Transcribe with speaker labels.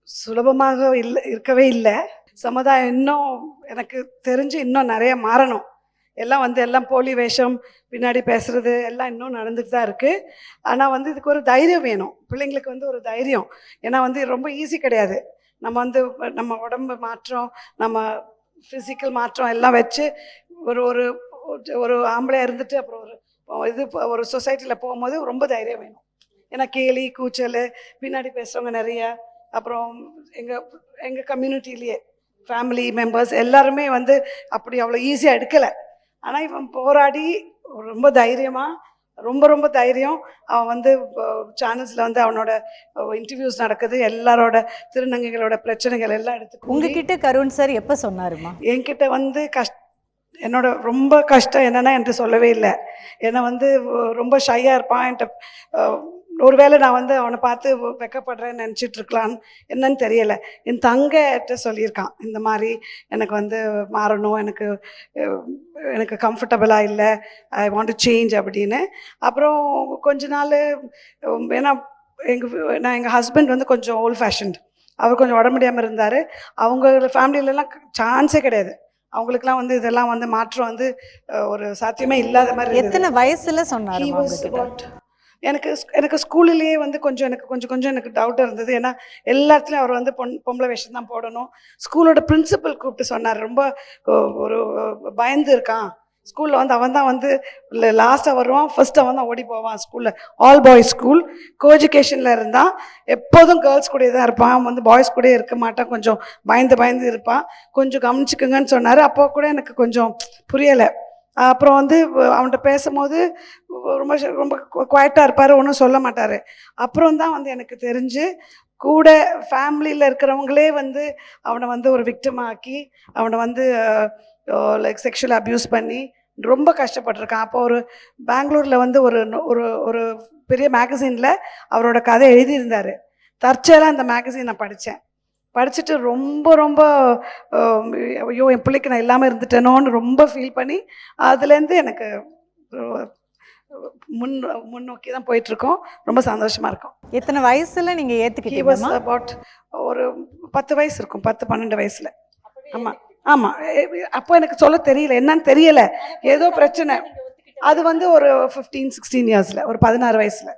Speaker 1: சுலபமாக இருக்கவே இல்லை. சமுதாயம் இன்னும் எனக்கு தெரிஞ்சு இன்னும் நிறைய மாறணும். எல்லாம் போலி வேஷம், பின்னாடி பேசுறது எல்லாம் இன்னும் நடந்துட்டு தான் இருக்குது. ஆனால் இதுக்கு ஒரு தைரியம் வேணும். பிள்ளைங்களுக்கு ஒரு தைரியம். ஏன்னா ரொம்ப ஈஸி கிடையாது. நம்ம நம்ம உடம்பு மாற்றம், நம்ம ஃபிசிக்கல் மாற்றம் எல்லாம் வச்சு ஒரு ஒரு ஒரு ஆம்பளையாக இருந்துட்டு அப்புறம் ஒரு சொசைட்டியில் போகும்போது ரொம்ப தைரியம் வேணும். ஏன்னா கேலி கூச்சல், பின்னாடி பேசுகிறவங்க நிறையா. அப்புறம் எங்கள் கம்யூனிட்டிலேயே ஃபேமிலி மெம்பர்ஸ் எல்லாருமே அப்படி அவ்வளோ ஈஸியாக எடுக்கலை. ஆனால் இவன் போராடி ரொம்ப தைரியமாக, ரொம்ப தைரியம். அவன் சேனல்ஸில் அவனோட இன்டர்வியூஸ் நடக்குது. எல்லாரோட திருநங்கைகளோட பிரச்சனைகள் எல்லாம் எடுத்து
Speaker 2: உங்ககிட்ட கருண் சார் எப்போ சொன்னாருமா?
Speaker 1: என்கிட்ட என்னோட ரொம்ப கஷ்டம் என்னென்னா என்று சொல்லவே இல்லை. ஏன்னா ரொம்ப ஷையாக இருப்பான். என்கிட்ட ஒருவேளை நான் அவனை பார்த்து வெக்கப்படுறேன்னு நினச்சிட்டு இருக்கலான்னு என்னன்னு தெரியலை. என் தங்கிட்ட சொல்லியிருக்கான், இந்த மாதிரி எனக்கு மாறணும், எனக்கு கம்ஃபர்டபுளாக இல்லை, ஐ வாண்ட் டு சேஞ்ச் அப்படின்னு. அப்புறம் கொஞ்ச நாள் ஏன்னா எங்கள் ஹஸ்பண்ட் கொஞ்சம் ஓல்ட் ஃபேஷன்ட். அவர் கொஞ்சம் உடம்பு முடியாமல் இருந்தார். அவங்க ஃபேமிலியிலலாம் சான்ஸே கிடையாது. அவங்களுக்குலாம் இதெல்லாம் மாற்றம் ஒரு சாத்தியமே இல்லாத மாதிரி.
Speaker 2: எத்தனை வயசுல சொன்னாரு?
Speaker 1: எனக்கு ஸ்கூல்லேயே எனக்கு டவுட் இருந்தது. ஏன்னா எல்லாத்துலேயும் அவர் பொம்பளை வேஷம் தான் போடணும். ஸ்கூலோட பிரின்சிபல் கூப்பிட்டு சொன்னார், ரொம்ப ஒரு பயந்து இருக்கான் ஸ்கூலில். அவன் தான் லாஸ்ட்டாக வருவான், ஃபர்ஸ்ட் அவன் தான் ஓடி போவான் ஸ்கூலில். ஆல் பாய்ஸ் ஸ்கூல், கோ எஜுகேஷனில் இருந்தான். எப்போதும் கேர்ள்ஸ் கூட தான் இருப்பான். அவன் பாய்ஸ் கூட இருக்க மாட்டான், கொஞ்சம் பயந்து இருப்பான். கொஞ்சம் கவனிச்சுக்குங்கன்னு சொன்னார். அப்போ கூட எனக்கு கொஞ்சம் புரியலை. அப்புறம் அவன்கிட்ட பேசும்போது ரொம்ப ரொம்ப குவாய்ட்டாக இருப்பார், ஒன்றும் சொல்ல மாட்டார். அப்புறம் தான் எனக்கு தெரிஞ்சு கூட ஃபேமிலியில் இருக்கிறவங்களே அவனை ஒரு விக்டிமாக்கி அவனை லைக் செக்ஷுவல் அப்யூஸ் பண்ணி ரொம்ப கஷ்டப்பட்டிருக்கான். அப்போ பெங்களூரில் ஒரு பெரிய மேகசினில் அவரோட கதை எழுதியிருந்தார். தற்செயலாக அந்த மேகசின் நான் படிச்சுட்டு ரொம்ப ஐயோ என் பிள்ளைக்கு நான் இல்லாமல் இருந்துட்டேனோன்னு ரொம்ப ஃபீல் பண்ணி அதுலேருந்து எனக்கு முன்னோக்கி தான் போயிட்டுருக்கோம். ரொம்ப சந்தோஷமாக இருக்கும்.
Speaker 2: எத்தனை வயசில் நீங்கள் ஏற்றுக்கிட்டீங்க?
Speaker 1: அபவுட் ஒரு 10 வயசு இருக்கும், 10-12 வயசில். ஆமாம். அப்போ எனக்கு சொல்ல தெரியல, என்னன்னு தெரியலை, ஏதோ பிரச்சனை. அது ஒரு 15-16 இயர்ஸில், ஒரு 16 வயசில்.